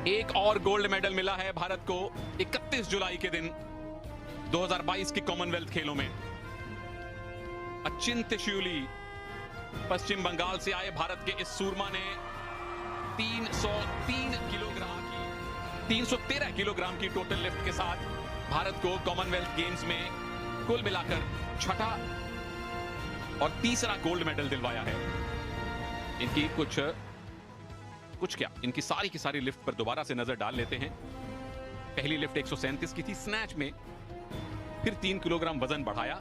एक और gold medal मिला है भारत को 31 जुलाई के दिन 2022 के कॉमनवेल्थ खेलों में। अचिंत्य शिवली पश्चिम बंगाल से आए भारत के इस सूरमा ने 313 किलोग्राम की टोटल लिफ्ट के साथ भारत को कॉमनवेल्थ गेम्स में कुल मिलाकर छठा और तीसरा गोल्ड मेडल दिलवाया है। इनकी इनकी सारी की सारी लिफ्ट पर दोबारा से नजर डाल लेते हैं। पहली लिफ्ट 137 की थी स्नैच में, फिर 3 किलोग्राम वजन बढ़ाया,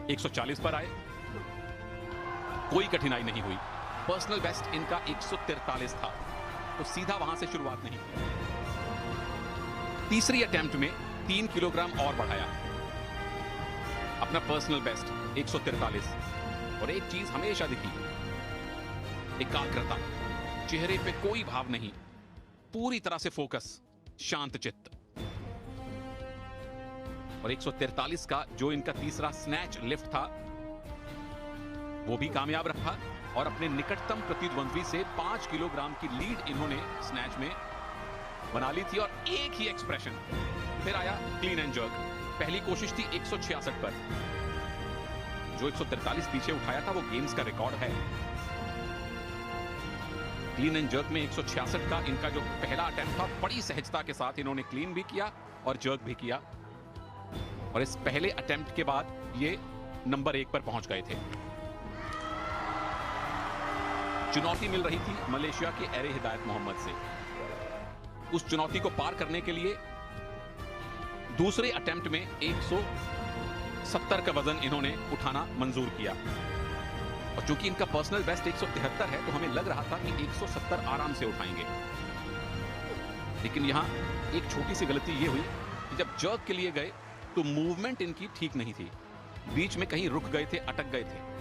140 पर आए, कोई कठिनाई नहीं हुई। पर्सनल बेस्ट इनका 143 था, तो सीधा वहां से शुरुआत नहीं की। तीसरी अटेम्प्ट में 3 किलोग्राम और बढ़ाया, अपना पर्सनल बेस्ट 143। और एक चीज हमेशा दिखी, एकाग्रता, चेहरे पे कोई भाव नहीं, पूरी तरह से फोकस, शांत चित्त। और 143 का जो इनका तीसरा स्नैच लिफ्ट था वो भी कामयाब रहा और अपने निकटतम प्रतिद्वंद्वी से 5 किलोग्राम की लीड इन्होंने स्नैच में बना ली थी। और एक ही एक्सप्रेशन, फिर आया क्लीन एंड जर्क। पहली कोशिश थी 166 पर, जो 143 पीछे उठाया था वो गेम्स का रिकॉर्ड है। क्लीन एंड जर्क में 166 का इनका जो पहला अटेम्प्ट था, बड़ी सहजता के साथ इन्होंने क्लीन भी किया और जर्क भी किया। और इस पहले अटेम्प्ट के बाद ये नंबर 1 पर पहुंच गए थे। चुनौती मिल रही थी मलेशिया के एरे हिदायत मोहम्मद से। उस चुनौती को पार करने के लिए दूसरे अटेम्प्ट में 170 का वजन इन्होंने उठाना मंजूर किया। और चूंकि इनका पर्सनल बेस्ट 173 है, तो हमें लग रहा था कि 170 आराम से उठाएंगे। लेकिन यहां एक छोटी सी गलती यह हुई कि जब जर्क के लिए गए तो मूवमेंट इनकी ठीक नहीं थी, बीच में कहीं रुक गए थे, अटक गए थे।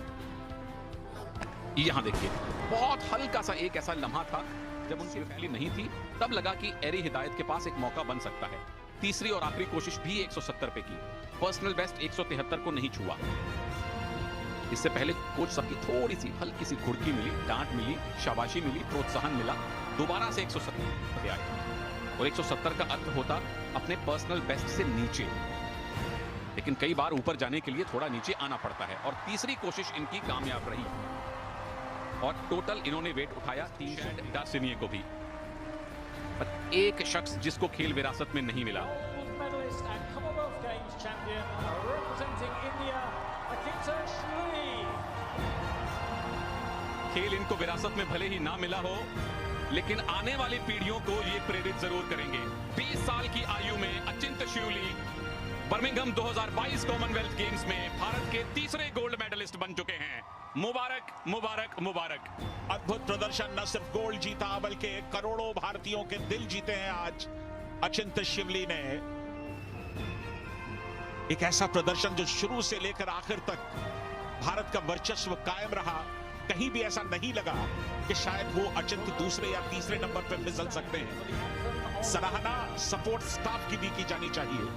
यहां देखिए, बहुत हल्का सा एक ऐसा लम्हा था जब उनकी फैली नहीं थी, तब लगा कि एरी हिदायत के पास एक मौका बन सकता है। तीसरी और आखिरी कोशिश भी 170 पे की, पर्सनल बेस्ट 173 को नहीं छुआ। इससे पहले कोच सबकी थोड़ी सी हल्की सी घुड़की मिली, डांट मिली, शाबाशी मिली, प्रोत्साहन मिला, दोबारा से 170 पे आए। और 170 का अर्थ होता अपने पर्सनल बेस्ट से नीचे, लेकिन कई बार ऊपर जाने के लिए थोड़ा नीचे आना पड़ता है। और तीसरी कोशिश इनकी कामयाब रही और टोटल इन्होंने वेट उठाया 300 डार्सिनिये को भी। पर एक शख्स जिसको खेल विरासत में नहीं मिला, खेल इनको विरासत में भले ही ना मिला हो, लेकिन आने वाली पीढ़ियों को ये प्रेरित जरूर करेंगे। 20 साल की आयु में अचिंत्य शिवली बर्मिंघम 2022 कॉमनवेल्थ गेम्स में भारत के तीसरे गोल्ड मेडलिस्ट बन चुके हैं। मुबारक मुबारक मुबारक। अद्भुत प्रदर्शन, न सिर्फ गोल्ड जीता बल्कि करोड़ों भारतीयों के दिल जीते हैं आज अचिंत्य शिवली ने। एक ऐसा प्रदर्शन जो शुरू से लेकर आखिर तक भारत का वर्चस्व कायम रहा। कहीं भी ऐसा नहीं लगा कि शायद वो अचिंत्य दूसरे या तीसरे नंबर पर फिसल सकते हैं। सराहना सपोर्ट स्टाफ की भी की जानी चाहिए।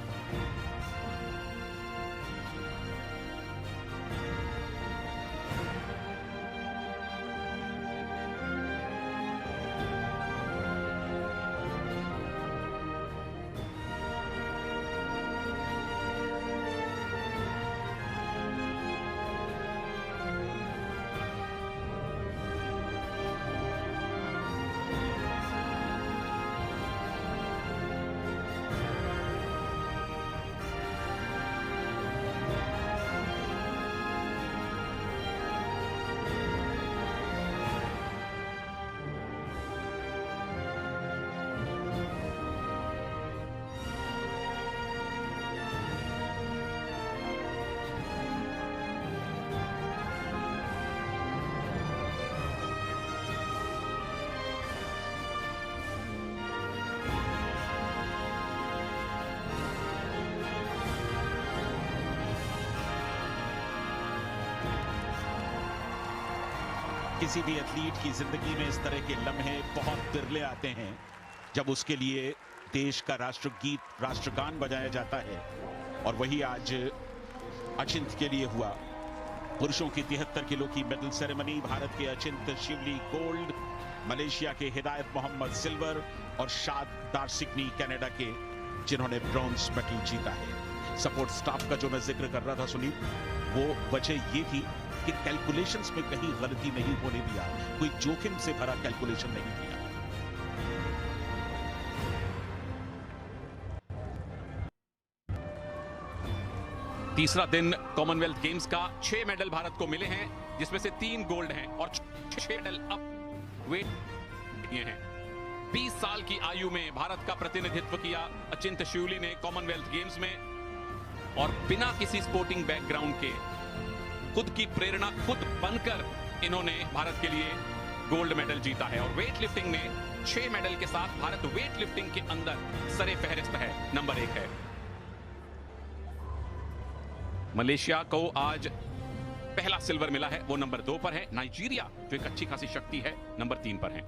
किसी भी एथलीट की जिंदगी में इस तरह के लम्हे बहुत बिरले आते हैं जब उसके लिए देश का राष्ट्रगीत, राष्ट्रगान बजाया जाता है। और वही आज अचिंत्य के लिए हुआ। पुरुषों की 73 किलो की मेडल सेरेमनी, भारत के अचिंत्य शिवली गोल्ड, मलेशिया के हिदायत मोहम्मद सिल्वर और शाद दार्सिकनी कनाडा के, जिन्होंने ब्रॉन्ज मेडल जीता है। सपोर्ट स्टाफ का जो मैं जिक्र कर रहा था सुनील, वो वजह ये थी कि कैलकुलेशंस में कहीं गलती नहीं होने दिया, कोई जोखिम से भरा कैलकुलेशन नहीं किया। तीसरा दिन कॉमनवेल्थ गेम्स का 6 मेडल भारत को मिले हैं, जिसमें से 3 गोल्ड हैं और 6 मेडल अप वेट किए हैं। 20 साल की आयु में भारत का प्रतिनिधित्व किया अचिंत शिवली ने कॉमनवेल्थ गेम्स में, और बिना किसी स्पोर्टिंग बैकग्राउंड के खुद की प्रेरणा खुद बनकर इन्होंने भारत के लिए गोल्ड मेडल जीता है। और वेट लिफ्टिंग में 6 मेडल के साथ भारत वेट लिफ्टिंग के अंदर सरे फहरिस्त है, नंबर 1 है। मलेशिया को आज पहला सिल्वर मिला है, वो नंबर 2 पर है। नाइजीरिया जो एक अच्छी खासी शक्ति है, नंबर 3 पर है।